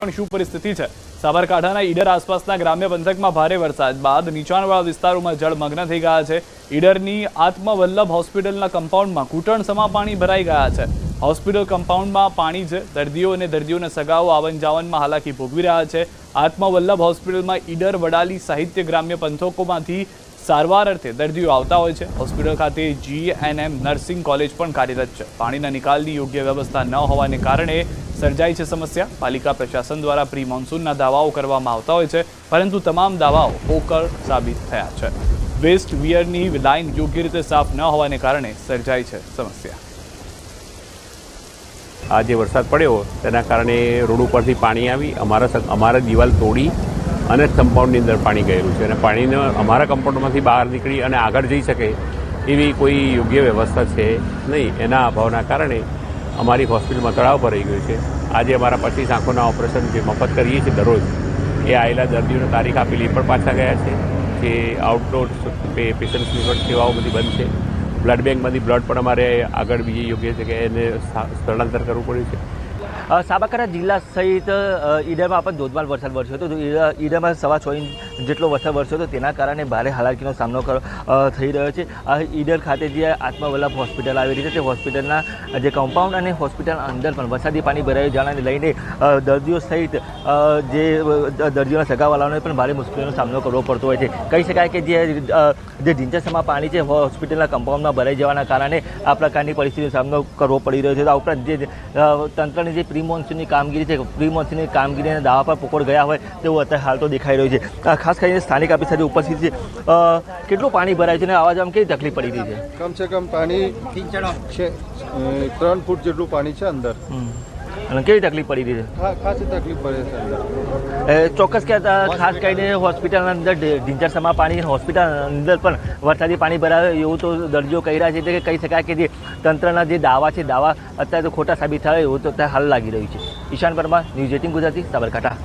પણ શું પરિસ્થિતિ છે? સાબરકાંઠાના ઈડર આસપાસના ગ્રામ્ય પંથકમાં ભારે વરસાદ બાદ નીચાણવાળા વિસ્તારોમાં જળમગ્ન થઈ ગયા છે। ઈડરની આત્મવલ્લભ હોસ્પિટલના કમ્પાઉન્ડમાં ઘૂંટણસમા પાણી ભરાઈ ગયા છે। હોસ્પિટલ કમ્પાઉન્ડમાં પાણી જ દર્દીઓ અને દર્દીઓના સગાઓ આવન જાવનમાં હાલાકી ભોગવી રહ્યા છે। આત્મવલ્લભ હોસ્પિટલમાં ઈડર, વડાલી સાહિત્ય ગ્રામ્ય પંથકોમાંથી સારવાર અર્થે દર્દીઓ આવતા હોય છે। હોસ્પિટલ ખાતે GNM નર્સિંગ કોલેજ પણ કાર્યરત છે। પાણીના નિકાલની યોગ્ય વ્યવસ્થા ન હોવાને કારણે સર્જાઈ છે સમસ્યા। પાલિકા પ્રશાસન દ્વારા પ્રી મોન્સૂનના દાવાઓ કરવામાં આવતા હોય છે, પરંતુ તમામ દાવાઓ પોકળ સાબિત થયા છે। વેસ્ટ વિયરની લાઇન યોગ્ય રીતે સાફ ન હોવાને કારણે સર્જાઈ છે સમસ્યા। આજે વરસાદ પડ્યો તેના કારણે રોડ ઉપરથી પાણી આવી અમારા દિવાલ તોડી અને કમ્પાઉન્ડની અંદર પાણી ગયેલું છે અને પાણીને અમારા કમ્પાઉન્ડમાંથી બહાર નીકળી અને આગળ જઈ શકે એવી કોઈ યોગ્ય વ્યવસ્થા છે નહીં। એના અભાવના કારણે અમારી હોસ્પિટલમાં તળાવ ભરાઈ ગયું છે। આજે અમારા 25 આંખોના ઓપરેશન જે મફત કરીએ છીએ દરરોજ, એ આવેલા દર્દીઓને તારીખ આપેલી પણ પાછા ગયા છે કે આઉટડોર પેશન્ટ્સની પણ સેવાઓ બધી બંધ છે। બ્લડ બેંકમાંથી બ્લડ પણ અમારે આગળ બીજી યોગ્ય જગ્યાએ એને સ્થળાંતર કરવું પડ્યું છે। સાબરકાંઠા જિલ્લા સહિત ઈડરમાં પણ ધોધમાર વરસાદ વરસ્યો હતો। ઈડરમાં 6.5 ઇંચ જેટલો વરસાદ વરસ્યો હતો, તેના કારણે ભારે હાલાકીનો સામનો થઈ રહ્યો છે। ઈડર ખાતે જે આત્મવલ્લભ હોસ્પિટલ આવેલી છે, તે હોસ્પિટલના જે કમ્પાઉન્ડ અને હોસ્પિટલ અંદર પણ વરસાદી પાણી ભરાઈ જવાને લઈને દર્દીઓ સહિત જે દર્દીઓના સગાવાલાઓને પણ ભારે મુશ્કેલીનો સામનો કરવો પડતો હોય છે। કહી શકાય કે જે ઢીંચણસમા પાણી છે હોસ્પિટલના કમ્પાઉન્ડમાં ભરાઈ જવાના કારણે આ પ્રકારની પરિસ્થિતિનો સામનો કરવો પડી રહ્યો છે। આ ઉપરાંત જે તંત્રની જે પ્રી મોન્સૂનની કામગીરી છે, પ્રી મોન્સૂનની કામગીરીના દાવા પર પોકળ ગયા હોય તેવું અત્યારે હાલ તો દેખાઈ રહ્યું છે। ખાસ કરીને સ્થાનિક આપણી સાથે ઉપસ્થિત છે, કેટલું પાણી ભરાય છે અને આવા જવામાં કેવી તકલીફ પડી રહી છે? કમસે કમ પાણી 3 ફૂટ જેટલું પાણી છે અંદર। અને કેવી તકલીફ પડી રહી છે? ખાસી તકલીફ પડે છે અંદર। ચોક્કસ કે ખાસ કરીને હોસ્પિટલના અંદર ઢીંચણસમા પાણી, હોસ્પિટલ અંદર પણ વરસાદી પાણી ભરાવે એવું તો દર્દીઓ કહી રહ્યા છે। એટલે કે કહી શકાય કે જે તંત્રના જે દાવા છે, દાવા અત્યારે તો ખોટા સાબિત થાય એવું તો અત્યારે હાલ લાગી રહ્યું છે। ઈશાન પરમાર, ન્યૂઝ 18 ગુજરાતી, સાબરકાંઠા।